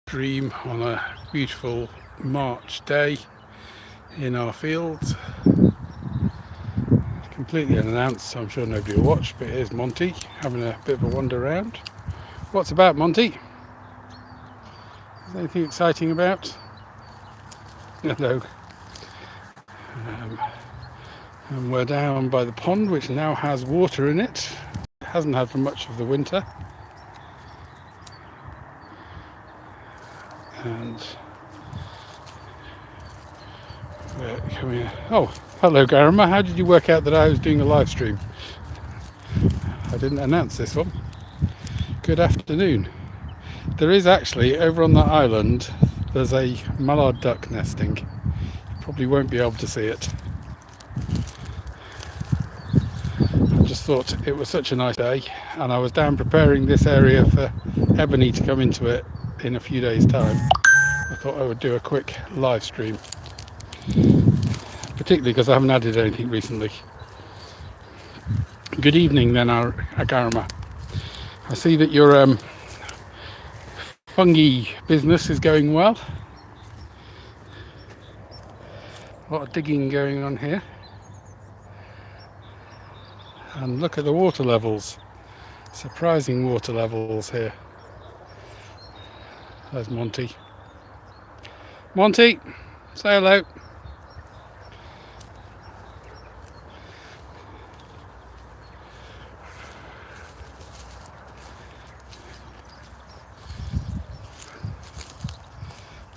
Stream on a beautiful March day in our fields, completely unannounced, so I'm sure nobody will watch, but here's Monty having a bit of a wander around. What's about, Monty? Is there anything exciting about? Hello. And we're down by the pond, which now has water in it. It hasn't had for much of the winter. And we're coming. Oh, hello, Garama. How did you work out that I was doing a live stream? I didn't announce this one. Good afternoon. There is actually, over on that island, there's a mallard duck nesting. You probably won't be able to see it. I just thought it was such a nice day, and I was down preparing this area for Ebony to come into it in a few days' time. I thought I would do a quick live stream, particularly because I haven't added anything recently. Good evening then, Agarama. I see that your fungi business is going well. A lot of digging going on here. And look at the water levels. Surprising water levels here. There's Monty. Monty, say hello.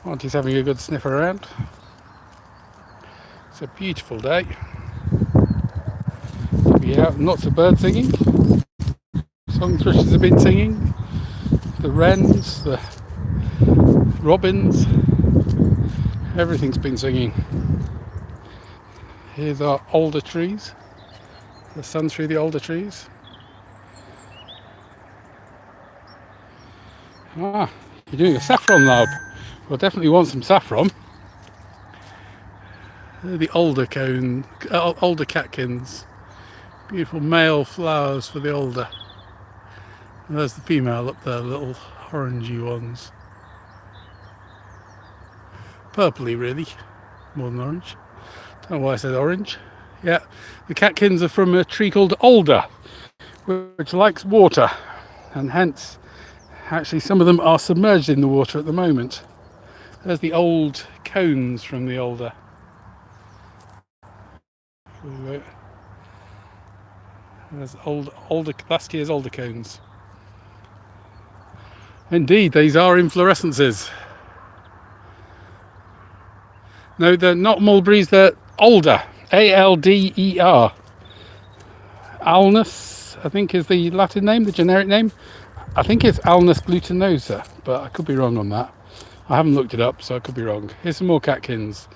Monty's having a good sniff around. It's a beautiful day to be out, and lots of birds singing. Song thrushes have been singing. The wrens, the robins, everything's been singing. Here's our alder trees. The sun through the alder trees. Ah, you're doing a saffron lab. We'll definitely want some saffron. The alder cone, alder catkins. Beautiful male flowers for the alder. And there's the female up there, little orangey ones. Purpley really, more than orange. Don't know why I said orange. Yeah, the catkins are from a tree called alder, which likes water, and hence, actually some of them are submerged in the water at the moment. There's the old cones from the alder. There's alder, last year's alder cones. Indeed, these are inflorescences. No, they're not mulberries, they're alder. A-L-D-E-R. Alnus, I think, is the Latin name, the generic name. I think it's Alnus glutinosa, but I could be wrong on that. I haven't looked it up, so I could be wrong. Here's some more catkins.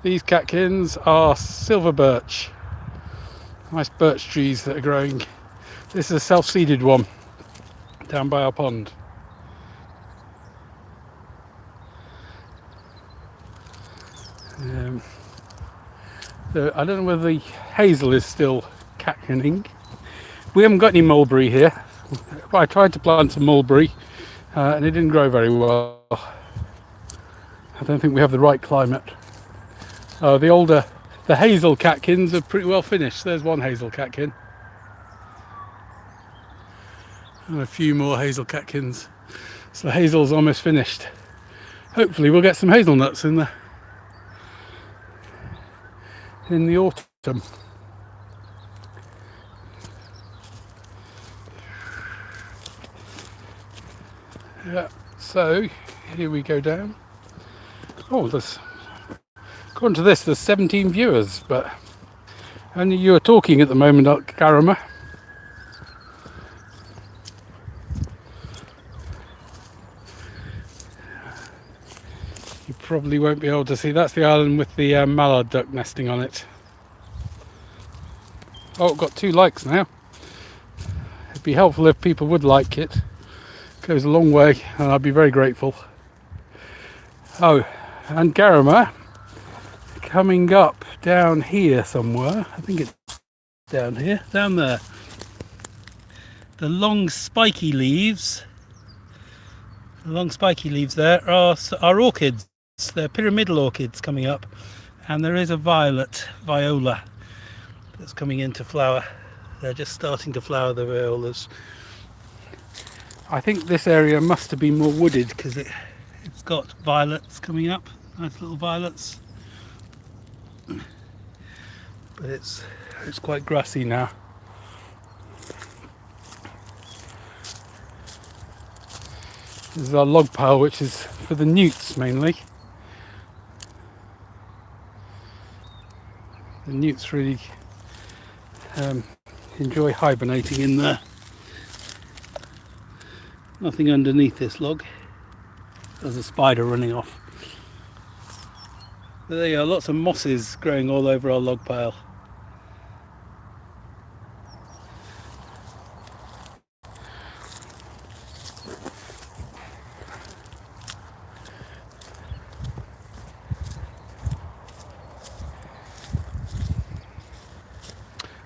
These catkins are silver birch. Nice birch trees that are growing. This is a self-seeded one down by our pond. So I don't know whether the hazel is still catkining. We haven't got any mulberry here. I tried to plant some mulberry and it didn't grow very well. I don't think we have the right climate. The hazel catkins are pretty well finished. There's one hazel catkin. And a few more hazel catkins. So the hazel's almost finished. Hopefully we'll get some hazelnuts in the autumn. Yeah, so here we go down. Oh, according to this, there's 17 viewers, but only you are talking at the moment, Garama. You probably won't be able to see. That's the island with the mallard duck nesting on it. Oh, got 2 likes now. It'd be helpful if people would like it. It goes a long way, and I'd be very grateful. Oh, and Garama coming up down here somewhere. I think it's down here, down there. The long spiky leaves long spiky leaves there are orchids. They're pyramidal orchids coming up, and there is a viola that's coming into flower. They're just starting to flower, the violas. I think this area must have been more wooded because it's got violets coming up, nice little violets, but it's quite grassy now. This is our log pile, which is for the newts mainly. The newts really enjoy hibernating in there. Nothing underneath this log. There's a spider running off. But there you are, lots of mosses growing all over our log pile.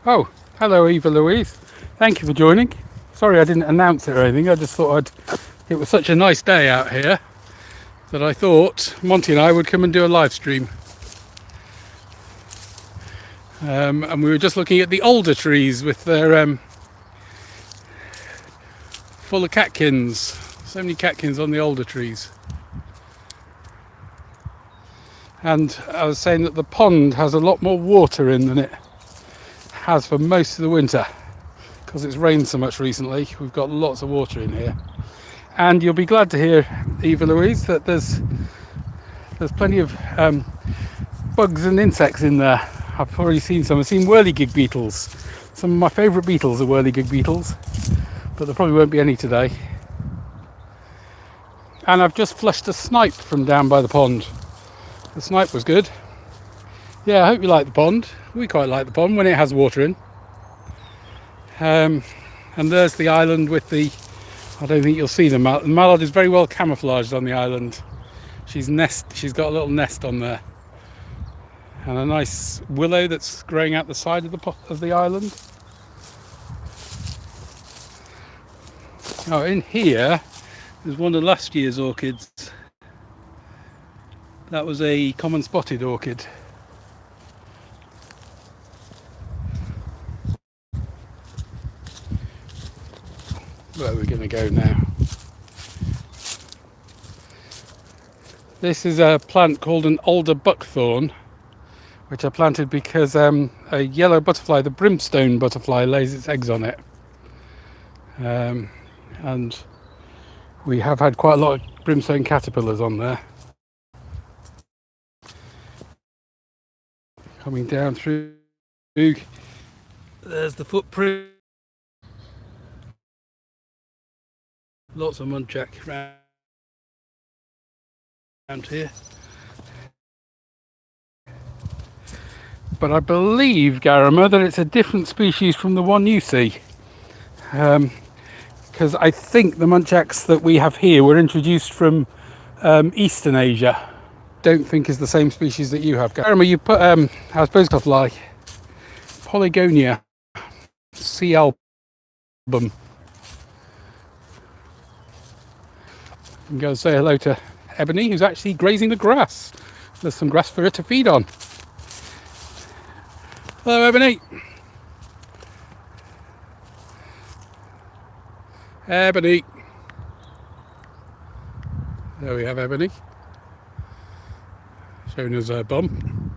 Oh, hello Eva Louise. Thank you for joining. Sorry I didn't announce it or anything. I just thought it was such a nice day out here that I thought Monty and I would come and do a live stream. And we were just looking at the alder trees with their full of catkins. So many catkins on the alder trees. And I was saying that the pond has a lot more water in than it has for most of the winter because it's rained so much recently. We've got lots of water in here, and you'll be glad to hear, Eva Louise, that there's plenty of bugs and insects in there. I've already seen some. I've seen whirligig beetles. Some of my favourite beetles are whirligig beetles, but there probably won't be any today. And I've just flushed a snipe from down by the pond. The snipe was good. Yeah, I hope you like the pond. We quite like the pond when it has water in. And there's the island with the... I don't think you'll see the mallard. The mallard is very well camouflaged on the island. She's got a little nest on there. And a nice willow that's growing out the side of the island. Oh, in here, there's one of last year's orchids. That was a common spotted orchid. Where are we going to go now? This is a plant called an alder buckthorn, which I planted because a yellow butterfly, the brimstone butterfly, lays its eggs on it. And we have had quite a lot of brimstone caterpillars on there. Coming down through, there's the footprint. Lots of muntjac around here. But I believe, Garama, that it's a different species from the one you see. Because I think the muntjacs that we have here were introduced from Eastern Asia. Don't think is the same species that you have. Garama, you put, I suppose, butterfly, Polygonia, C. album. I'm going to say hello to Ebony, who's actually grazing the grass. There's some grass for her to feed on. Hello, Ebony. Ebony. There we have Ebony. Showing us her bum.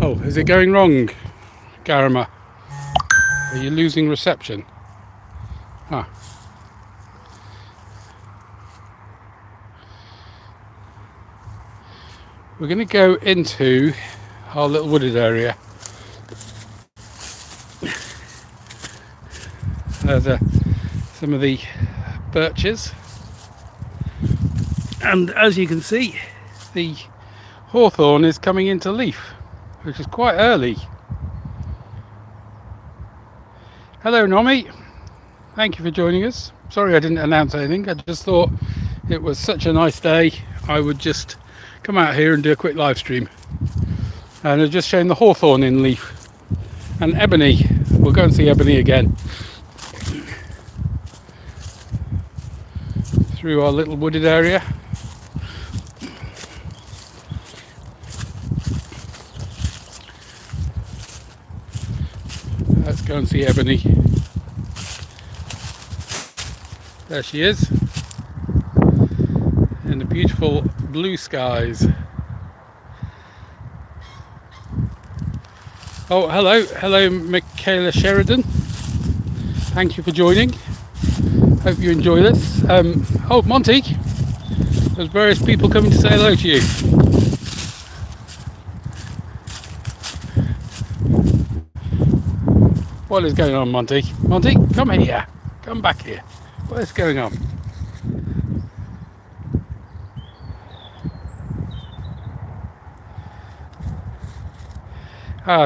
Oh, is it going wrong, Garama? Are you losing reception? Ah. We're going to go into our little wooded area. There's some of the birches, and as you can see, the hawthorn is coming into leaf, which is quite early. Hello, Nomi. Thank you for joining us. Sorry I didn't announce anything. I just thought it was such a nice day, I would just come out here and do a quick live stream. And I've just shown the hawthorn in leaf. And Ebony, we'll go and see Ebony again. through our little wooded area. Let's go and see Ebony. There she is, in the beautiful blue skies. Oh, hello Michaela Sheridan. Thank you for joining. Hope you enjoy this. Oh, Monty, there's various people coming to say hello to you. What is going on, Monty? Monty, come here. Come back here. What is going on?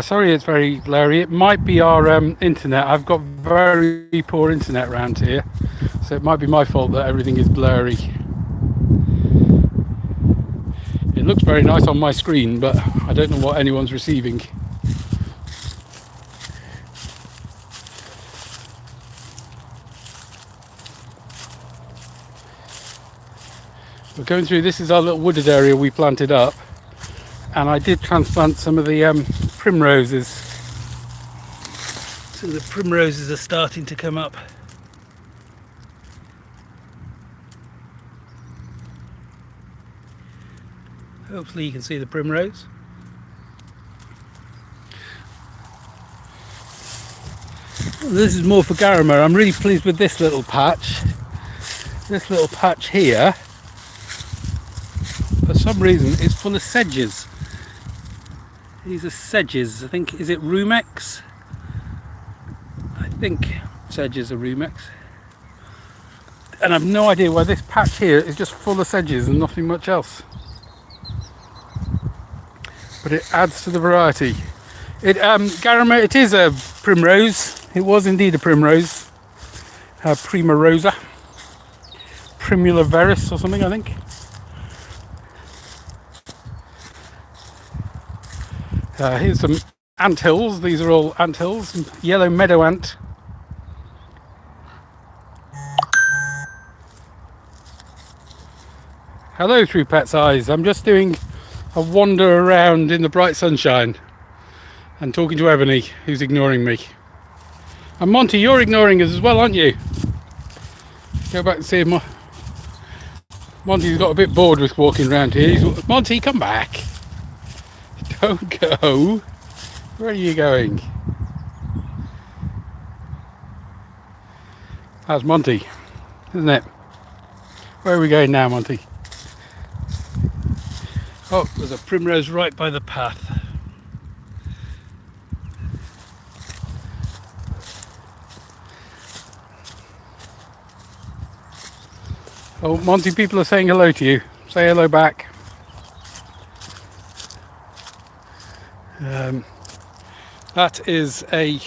Sorry it's very blurry. It might be our internet. I've got very poor internet around here, so it might be my fault that everything is blurry. It looks very nice on my screen, but I don't know what anyone's receiving. We're going through, this is our little wooded area we planted up, and I did transplant some of the primroses. So the primroses are starting to come up. Hopefully you can see the primrose. This is more for Garama. I'm really pleased with this little patch. This little patch here, for some reason, it's full of sedges. These are sedges. I think, is it Rumex? I think sedges are Rumex. And I've no idea why this patch here is just full of sedges and nothing much else. But it adds to the variety. Garama, it is a primrose. It was indeed a primrose. Prima Rosa. Primula veris or something, I think. Here's some anthills. These are all anthills. Yellow meadow ant. Hello through Pet's Eyes. I'm just doing a wander around in the bright sunshine and talking to Ebony, who's ignoring me. And Monty, you're ignoring us as well, aren't you? Go back and see him. Monty's got a bit bored with walking around here. Monty, come back. Don't go. Where are you going? That's Monty, isn't it? Where are we going now, Monty? Oh, there's a primrose right by the path. Oh, Monty, people are saying hello to you. Say hello back. That is a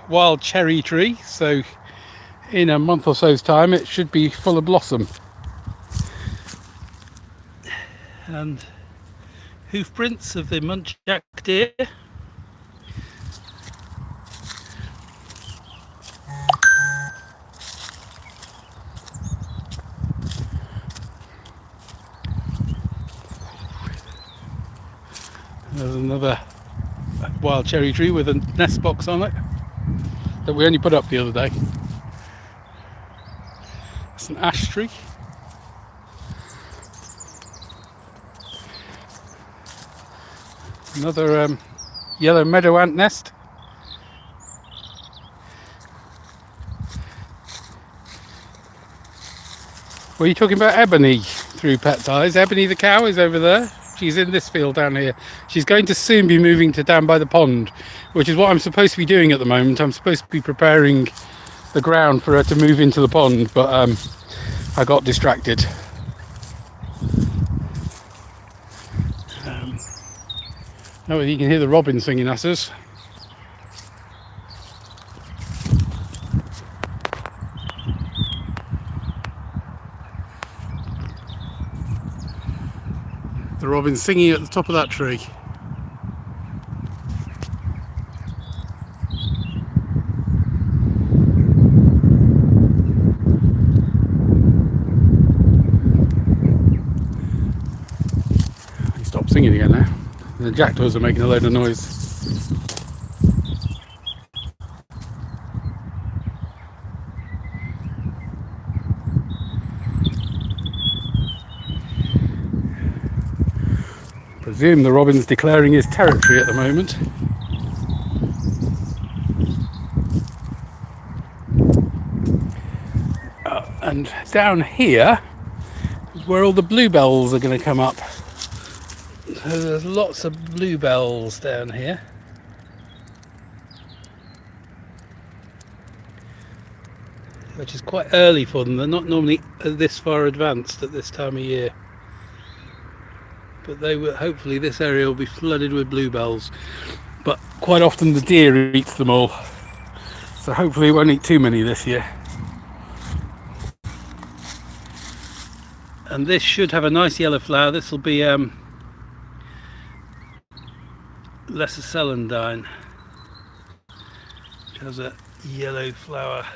wild cherry tree, so in a month or so's time it should be full of blossom. And hoof prints of the muntjac deer. There's another wild cherry tree with a nest box on it that we only put up the other day. It's an ash tree. Another yellow meadow ant nest. Were you talking about Ebony through Pet's Eyes? Ebony the cow is over there. She's in this field down here. She's going to soon be moving to down by the pond, which is what I'm supposed to be doing at the moment. I'm supposed to be preparing the ground for her to move into the pond, but I got distracted. Oh, you can hear the robin singing at us. The robin's singing at the top of that tree. singing again now. The jackdaws are making a load of noise. Presume the robin's declaring his territory at the moment. And down here is where all the bluebells are going to come up. So there's lots of bluebells down here. Which is quite early for them. They're not normally this far advanced at this time of year. But they will, hopefully this area will be flooded with bluebells. But quite often the deer eats them all. So hopefully it won't eat too many this year. And this should have a nice yellow flower. This will be lesser celandine, which has a yellow flower.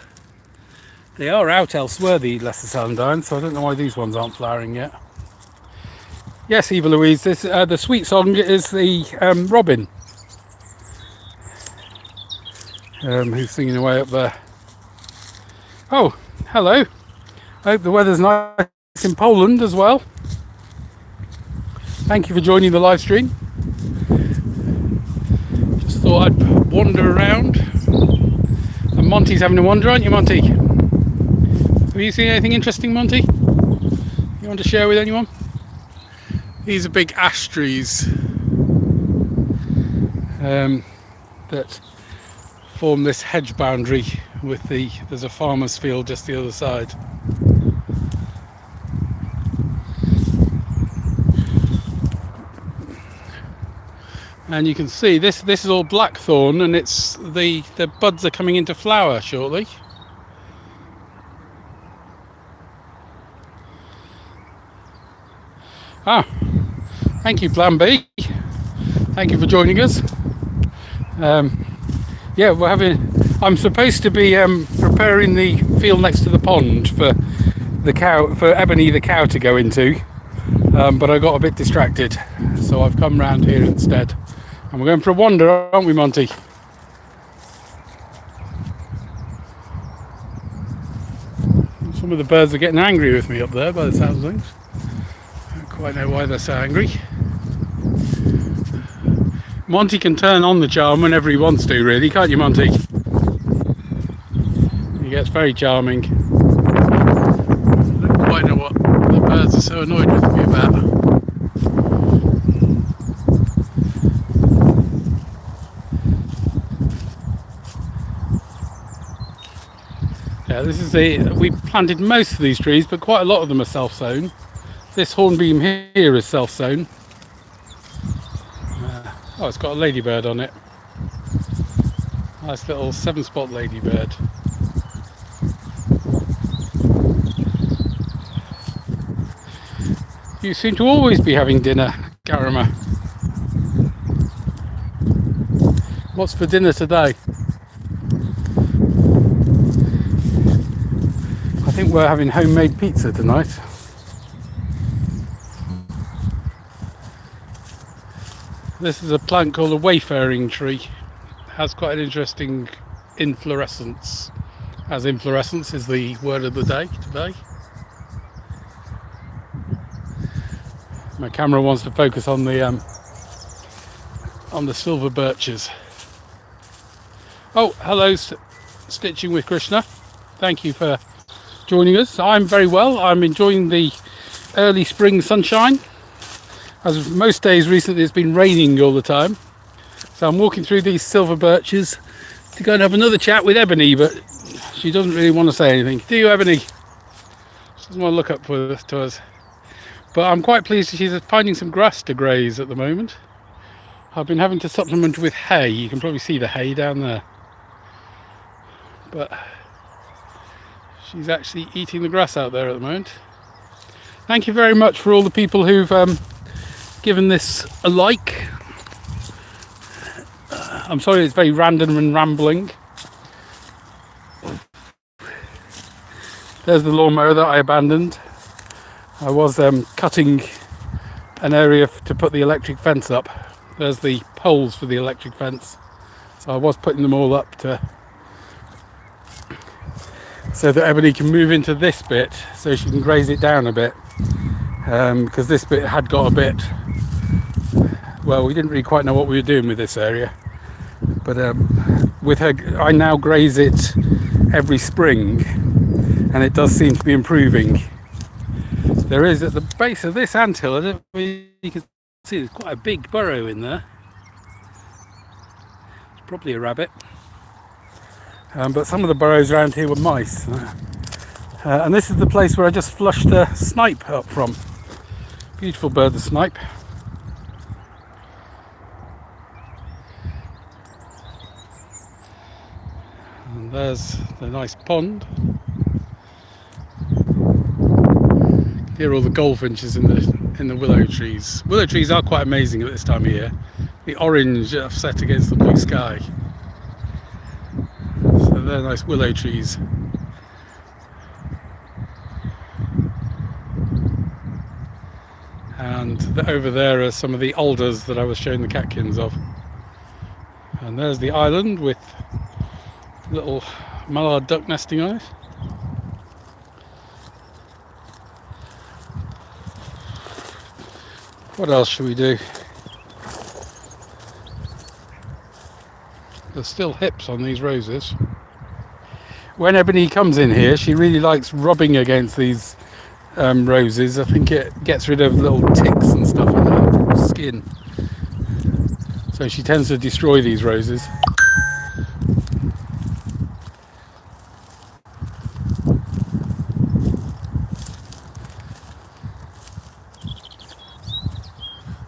They are out elsewhere, the lesser celandine, so I don't know why these ones aren't flowering yet. Yes, Eva Louise, this, the sweet song is the robin, who's singing away up there. Oh, hello. I hope the weather's nice in Poland as well. Thank you for joining the live stream. Just thought I'd wander around. And Monty's having a wander, aren't you, Monty? Have you seen anything interesting, Monty? You want to share with anyone? These are big ash trees that form this hedge boundary with there's a farmer's field just the other side. And you can see this is all blackthorn, and it's the buds are coming into flower shortly. Ah, thank you, Plan B. Thank you for joining us. Yeah, I'm supposed to be preparing the field next to the pond for Ebony the cow to go into, but I got a bit distracted, so I've come round here instead. And we're going for a wander, aren't we, Monty? Some of the birds are getting angry with me up there by the sounds of things. I don't quite know why they're so angry. Monty can turn on the charm whenever he wants to, really, can't you, Monty? He gets very charming. I don't quite know what the birds are so annoyed with me about. Yeah, we planted most of these trees, but quite a lot of them are self-sown. This hornbeam here is self-sown. Oh, it's got a ladybird on it. Nice little 7-spot ladybird. You seem to always be having dinner, Garama. What's for dinner today? I think we're having homemade pizza tonight. This is a plant called a wayfaring tree. It has quite an interesting inflorescence, as inflorescence is the word of the day today. My camera wants to focus on the silver birches. Oh, hello, Stitching with Krishna. Thank you for joining us. I'm very well. I'm enjoying the early spring sunshine. As most days recently, it's been raining all the time. So I'm walking through these silver birches to go and have another chat with Ebony, but she doesn't really want to say anything. Do you, Ebony? She doesn't want to look up to us. But I'm quite pleased she's finding some grass to graze at the moment. I've been having to supplement with hay. You can probably see the hay down there. But she's actually eating the grass out there at the moment. Thank you very much for all the people who've given this a like. I'm sorry it's very random and rambling. There's the lawnmower that I abandoned. I was cutting an area to put the electric fence up. There's the poles for the electric fence. So I was putting them all up so that Ebony can move into this bit so she can graze it down a bit. Because this bit had got a bit, well, we didn't really quite know what we were doing with this area. But with her, I now graze it every spring, and it does seem to be improving. There is at the base of this anthill, I don't know if you can see, there's quite a big burrow in there. It's probably a rabbit. But some of the burrows around here were mice. And this is the place where I just flushed a snipe up from. Beautiful bird, the snipe. And there's the nice pond. Hear all the goldfinches in the willow trees. Willow trees are quite amazing at this time of year. The orange set against the blue sky. So they're nice willow trees. And over there are some of the alders that I was showing the catkins of. And there's the island with little mallard duck nesting on it. What else should we do? There's still hips on these roses. When Ebony comes in here, she really likes rubbing against these roses. I think it gets rid of little ticks and stuff in her skin. So she tends to destroy these roses.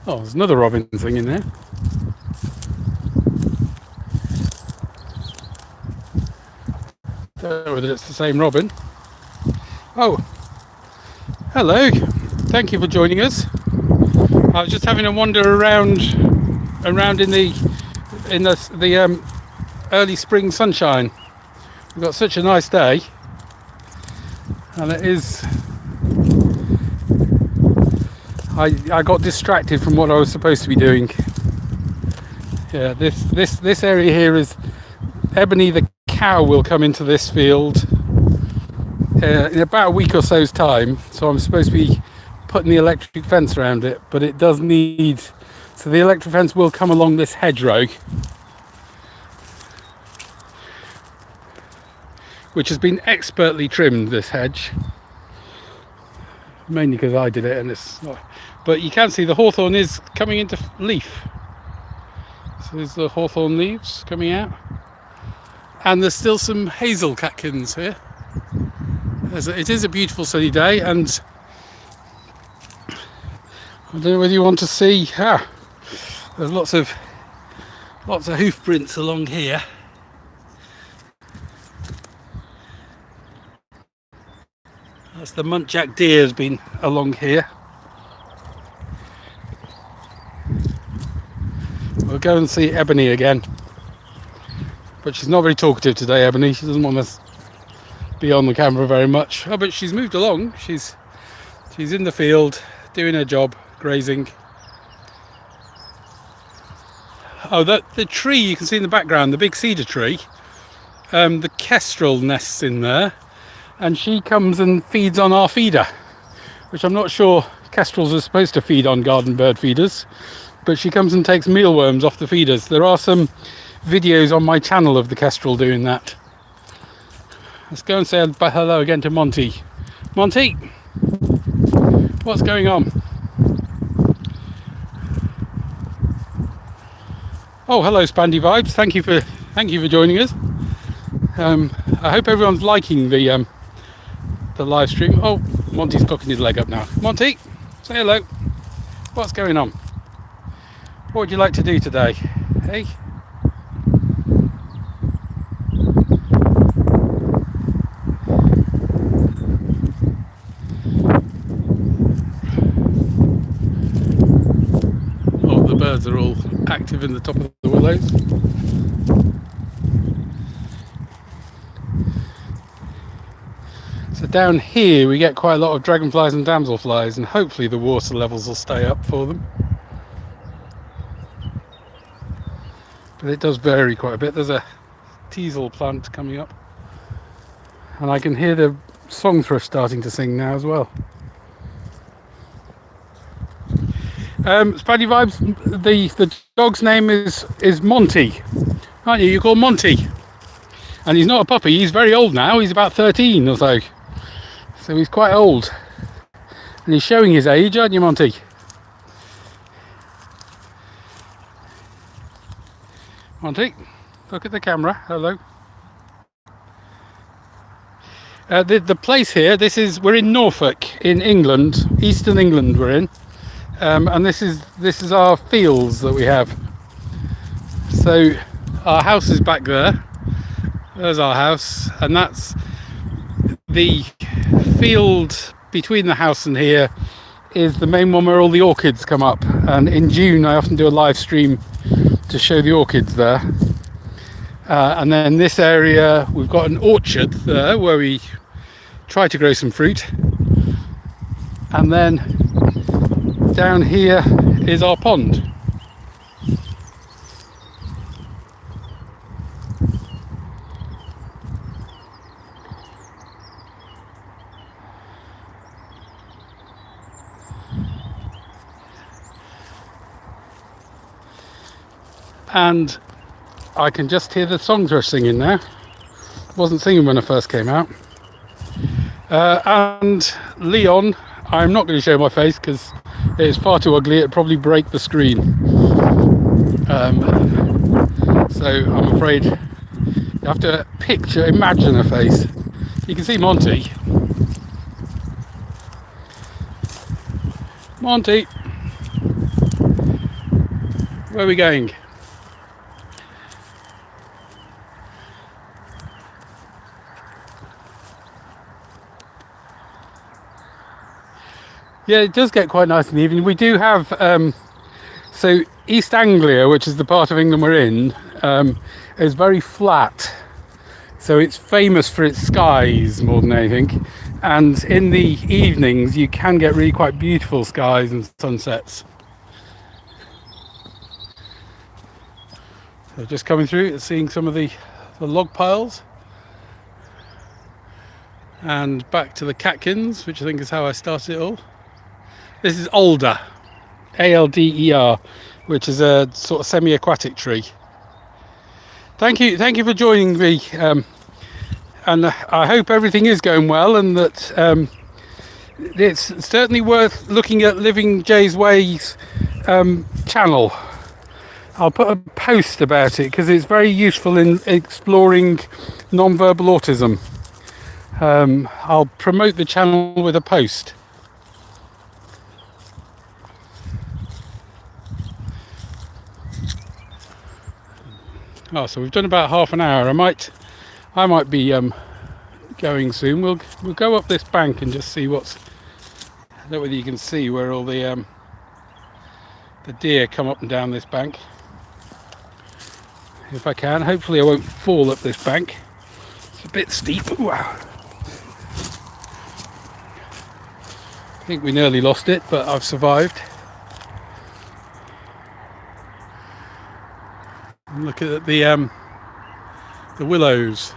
Oh, there's another robin thing in there. Don't know whether it's the same robin. Oh, hello. Thank you for joining us. I was just having a wander around in the early spring sunshine. We've got such a nice day, and it is. I got distracted from what I was supposed to be doing. Yeah, this area here is Ebony the cow will come into this field in about a week or so's time. So I'm supposed to be putting the electric fence around it, but it does need. So the electric fence will come along this hedgerow, which has been expertly trimmed. This hedge. Mainly because I did it, and it's not, but you can see the hawthorn is coming into leaf. So there's the hawthorn leaves coming out, and there's still some hazel catkins here. It is a beautiful sunny day, and I don't know whether you want to see. There's lots of hoof prints along here. That's the muntjac deer has been along here. We'll go and see Ebony again. But she's not very talkative today, Ebony. She doesn't want to be on the camera very much. Oh, but she's moved along. She's in the field doing her job, grazing. Oh, the tree you can see in the background, the big cedar tree. The kestrel nests in there. And she comes and feeds on our feeder, which I'm not sure kestrels are supposed to feed on garden bird feeders, but she comes and takes mealworms off the feeders. There are some videos on my channel of the kestrel doing that. Let's go and say hello again to Monty. Monty, what's going on? Oh, hello Spandy Vibes. Thank you for joining us. I hope everyone's liking the live stream. Oh, Monty's cocking his leg up now. Monty, say hello. What's going on? What would you like to do today? Hey? Oh, the birds are all active in the top of the willows. So down here we get quite a lot of dragonflies and damselflies, and hopefully the water levels will stay up for them. But it does vary quite a bit. There's a teasel plant coming up, and I can hear the song thrush starting to sing now as well. Spidey Vibes, the dog's name is Monty, aren't you? You call Monty, and he's not a puppy. He's very old now. He's about 13 or so, so he's quite old, and he's showing his age, aren't you, Monty? Monty, look at the camera. Hello. The place here, we're in Norfolk in England, eastern England we're in, and this is our fields that we have. So our house is back there. There's our house, and that's the field between the house and here is the main one where all the orchids come up, and in June I often do a live stream to show the orchids there. And then this area we've got an orchard there where we try to grow some fruit, and then down here is our pond. And I can just hear the song thrush singing now. Wasn't singing when I first came out. And Leon, I'm not going to show my face because it is far too ugly. It'd probably break the screen. So I'm afraid you have to imagine a face. You can see Monty. Monty, where are we going? Yeah, it does get quite nice in the evening. We do have, so East Anglia, which is the part of England we're in, is very flat. So it's famous for its skies more than anything. And in the evenings, you can get really quite beautiful skies and sunsets. So just coming through, seeing some of the log piles. And back to the catkins, which I think is how I started it all. This is Alder, A-L-D-E-R, which is a sort of semi-aquatic tree. Thank you for joining me, and I hope everything is going well, and that it's certainly worth looking at Living Jay's Ways channel. I'll put a post about it because it's very useful in exploring non-verbal autism. I'll promote the channel with a post. Oh, so we've done about half an hour. I might be going soon. We'll go up this bank and just see what's. I don't know whether you can see where all the deer come up and down this bank. If I can, hopefully I won't fall up this bank. It's a bit steep. Ooh. I think we nearly lost it, but I've survived. Look at the willows.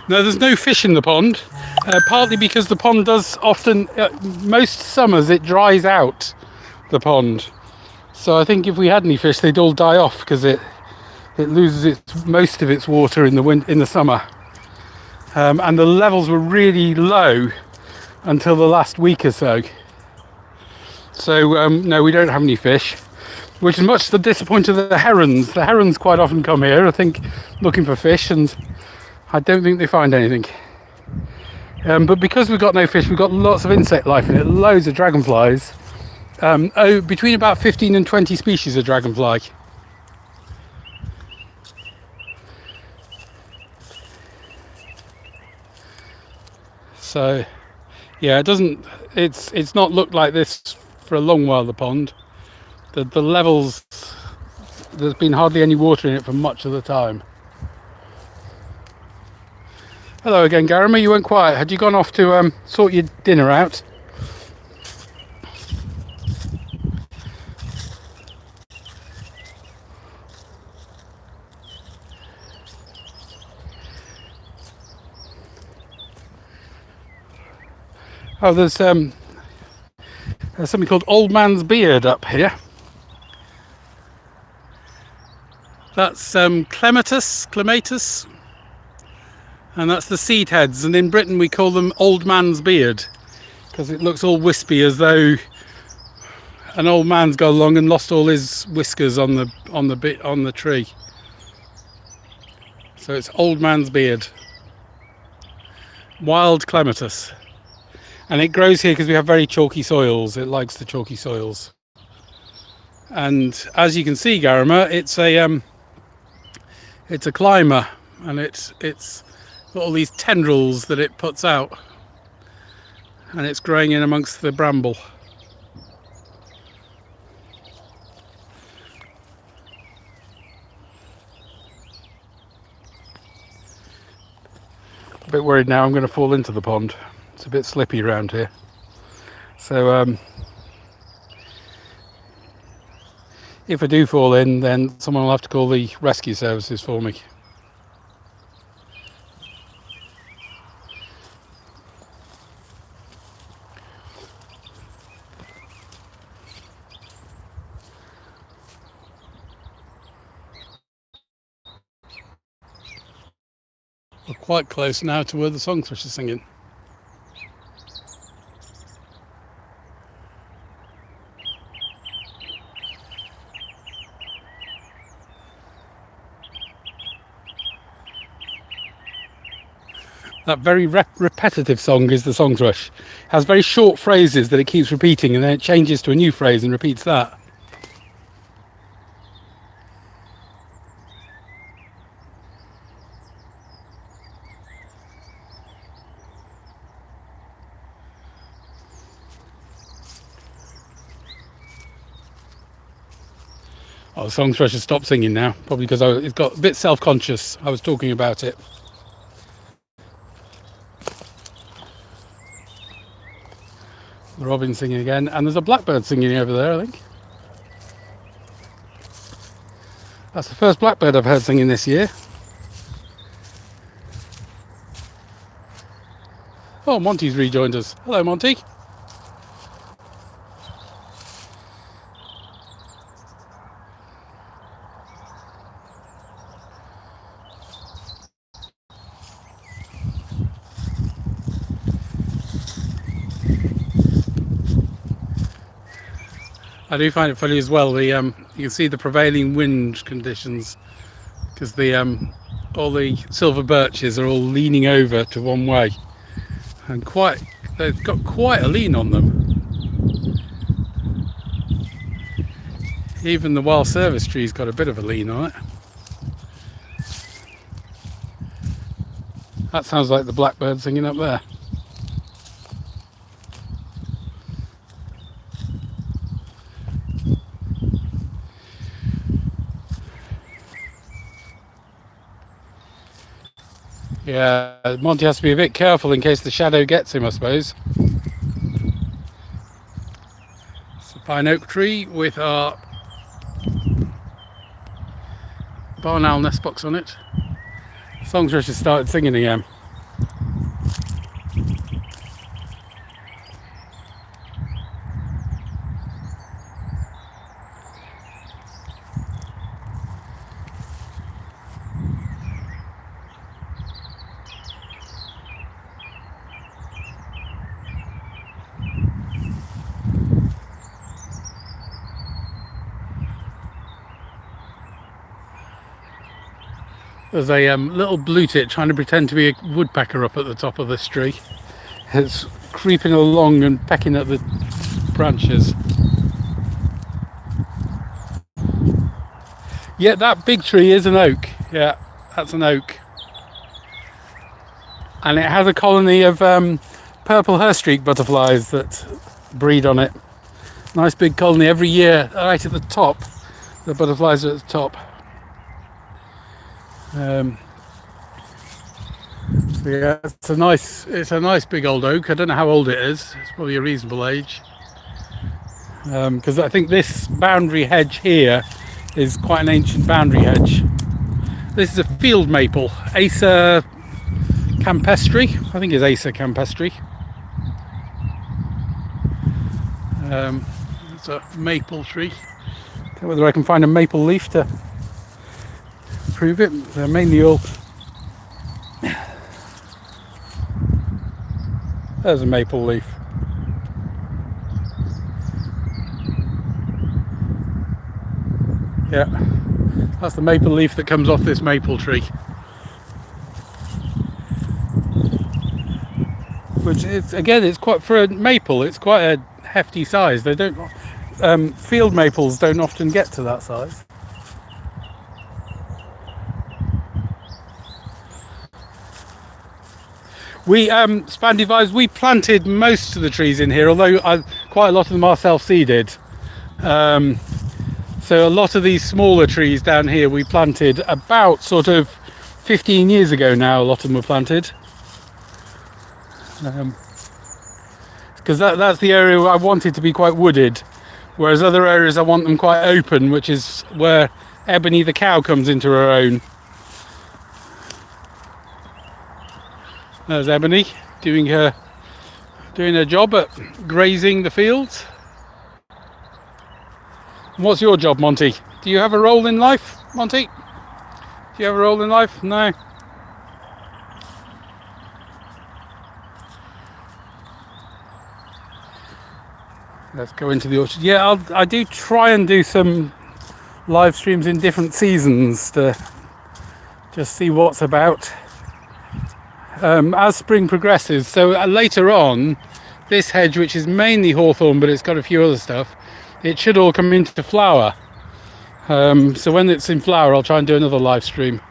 No, there's no fish in the pond, partly because the pond does often, most summers it dries out, the pond. So I think if we had any fish, they'd all die off because it loses most of its water in the summer. And the levels were really low until the last week or so. So no, we don't have any fish. Which is much to the disappointment of the herons. The herons quite often come here, I think, looking for fish, and I don't think they find anything. But because we've got no fish, we've got lots of insect life in it, loads of dragonflies. Between about 15 and 20 species of dragonfly. So, yeah, it's not looked like this for a long while, the pond. The levels, there's been hardly any water in it for much of the time. Hello again, Garama. You went quiet. Had you gone off to sort your dinner out? Oh, there's something called Old Man's Beard up here. That's clematis, and that's the seed heads. And in Britain we call them Old Man's Beard because it looks all wispy, as though an old man's gone along and lost all his whiskers on the tree. So it's Old Man's Beard, wild clematis. And it grows here because we have very chalky soils. It likes the chalky soils. And as you can see, Garama, it's a climber, and it's got all these tendrils that it puts out, and it's growing in amongst the bramble. A bit worried now I'm going to fall into the pond. It's a bit slippy around here. So if I do fall in, then someone will have to call the rescue services for me. We're quite close now to where the song thrush is singing. That very repetitive song is the song thrush. It has very short phrases that it keeps repeating, and then it changes to a new phrase and repeats that. Oh, the song thrush has stopped singing now, probably because it's got a bit self-conscious. I was talking about it. The robin singing again, and there's a blackbird singing over there, I think. That's the first blackbird I've heard singing this year. Oh, Monty's rejoined us. Hello, Monty. I do find it funny as well. You can see the prevailing wind conditions, because all the silver birches are all leaning over to one way, and they've got quite a lean on them. Even the wild service tree's got a bit of a lean on it. That sounds like the blackbird singing up there. Yeah, Monty has to be a bit careful in case the shadow gets him, I suppose. It's a pine oak tree with our barn owl nest box on it. Song thrush has started singing again. There's a little blue tit trying to pretend to be a woodpecker up at the top of this tree. It's creeping along and pecking at the branches. Yeah, that big tree is an oak. Yeah, that's an oak. And it has a colony of purple hairstreak butterflies that breed on it. Nice big colony every year, right at the top. The butterflies are at the the Yeah, it's a nice big old oak. I don't know how old it is. It's probably a reasonable age. Because I think this boundary hedge here is quite an ancient boundary hedge. This is a field maple, Acer campestri. I think it's Acer campestri. It's a maple tree. Don't know whether I can find a maple leaf to prove it. They're mainly all. There's a maple leaf. Yeah, that's the maple leaf that comes off this maple tree. Which is, again, it's quite, for a maple, it's quite a hefty size. They don't, field maples don't often get to that size. We, Spandivies, we planted most of the trees in here, although quite a lot of them are self-seeded. So a lot of these smaller trees down here we planted about sort of 15 years ago now. A lot of them were planted. Because that's the area I wanted to be quite wooded, whereas other areas I want them quite open, which is where Ebony the cow comes into her own. There's Ebony doing her job at grazing the fields. What's your job, Monty? Do you have a role in life, Monty? Do you have a role in life? No. Let's go into the orchard. Yeah, I do try and do some live streams in different seasons to just see what's about as spring progresses. So later on, this hedge, which is mainly hawthorn, but it's got a few other stuff, it should all come into flower. So when it's in flower, I'll try and do another live stream.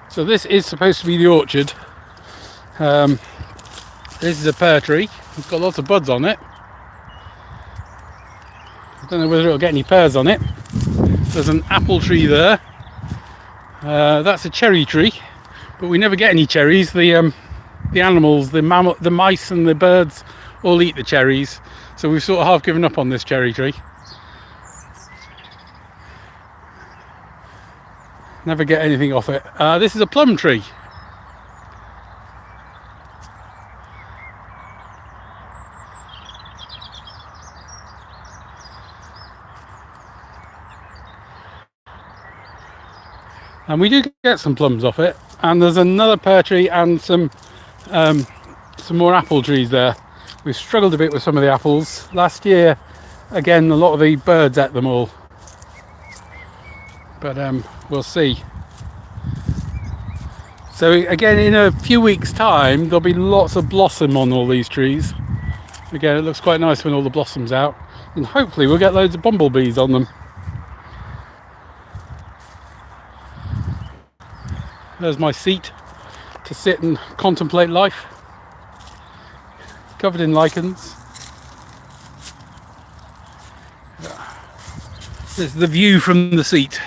So this is supposed to be the orchard. This is a pear tree. It's got lots of buds on it. I don't know whether it'll get any pears on it. There's an apple tree there. That's a cherry tree, but we never get any cherries. The animals, the mice and the birds all eat the cherries. So we've sort of half given up on this cherry tree. Never get anything off it. This is a plum tree. And we do get some plums off it. And there's another pear tree and some more apple trees there. We've struggled a bit with some of the apples. Last year, again, a lot of the birds ate them all. But we'll see. So again, in a few weeks' time, there'll be lots of blossom on all these trees. Again, it looks quite nice when all the blossom's out. And hopefully we'll get loads of bumblebees on them. There's my seat to sit and contemplate life. Covered in lichens. This is the view from the seat.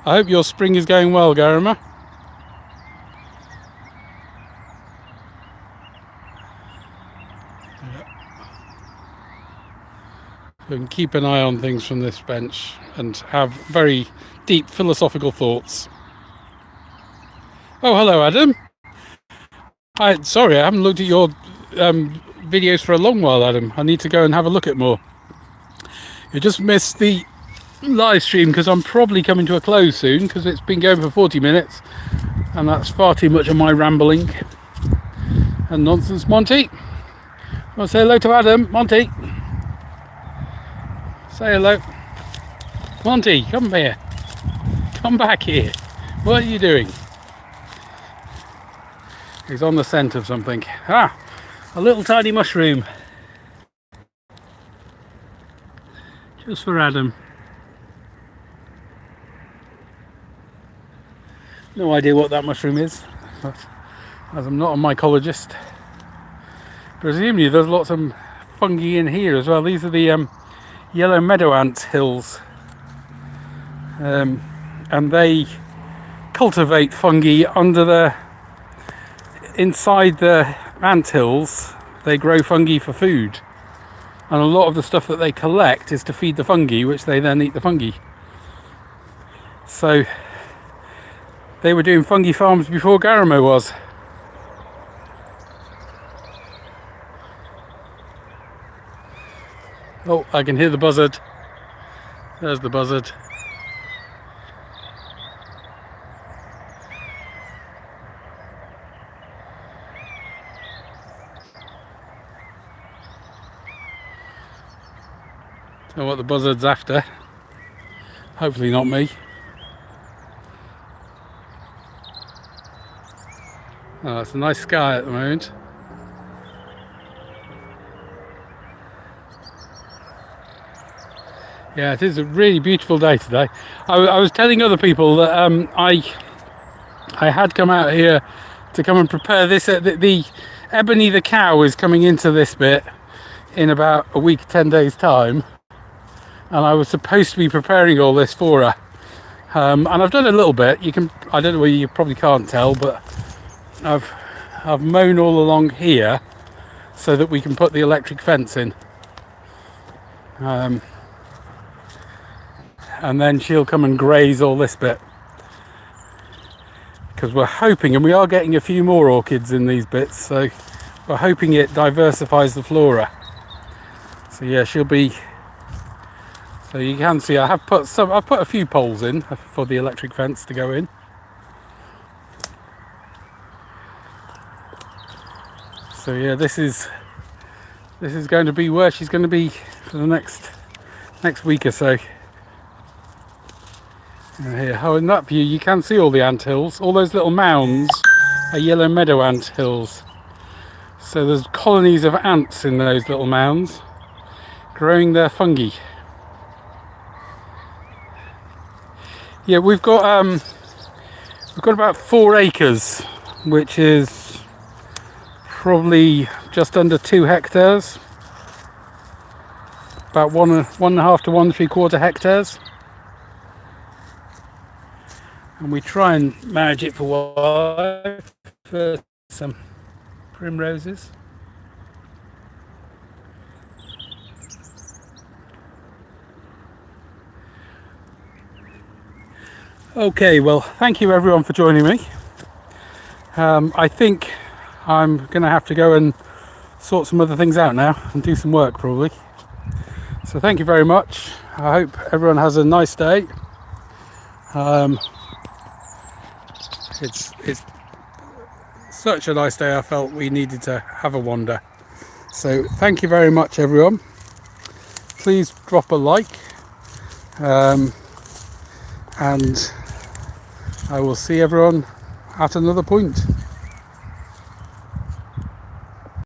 I hope your spring is going well, Garima. You can keep an eye on things from this bench and have very deep philosophical thoughts. Oh, hello, Adam. Sorry, I haven't looked at your videos for a long while, Adam. I need to go and have a look at more. You just missed the live stream because I'm probably coming to a close soon because it's been going for 40 minutes and that's far too much of my rambling and nonsense. Monty, I'll say hello to Adam. Monty, say hello. Monty, come here. Come back here. What are you doing? He's on the scent of something. Ah, a little tiny mushroom. Just for Adam. No idea what that mushroom is, but as I'm not a mycologist. Presumably there's lots of fungi in here as well. These are the yellow meadow ant hills. and they cultivate fungi inside the anthills. They grow fungi for food, and a lot of the stuff that they collect is to feed the fungi, which they then eat the fungi. So they were doing fungi farms before Garamo was. Oh, I can hear the buzzard. There's the buzzard. Don't know what the buzzard's after. Hopefully not me. Oh, it's a nice sky at the moment. Yeah, it is a really beautiful day today. I was telling other people that I had come out here to come and prepare this. The Ebony the cow is coming into this bit in about a week, 10 days time, and I was supposed to be preparing all this for her. And I've done a little bit. I don't know whether you probably can't tell, but I've mown all along here so that we can put the electric fence in. And then she'll come and graze all this bit, because we're hoping, and we are getting a few more orchids in these bits, so we're hoping it diversifies the flora. So yeah, she'll be, so you can see I've put a few poles in for the electric fence to go in. So yeah, this is going to be where she's going to be for the next week or so. Here, oh, in that view you can see all the anthills. All those little mounds are yellow meadow anthills. So there's colonies of ants in those little mounds growing their fungi. Yeah, we've got about 4 acres, which is probably just under 2 hectares. About 1.5 to 1 3/4 hectares. And we try and manage it for wildlife, for some primroses. Okay, well, thank you everyone for joining me. I think I'm going to have to go and sort some other things out now and do some work probably. So thank you very much. I hope everyone has a nice day. It's such a nice day. I felt we needed to have a wander. So thank you very much everyone. Please drop a like, and I will see everyone at another point.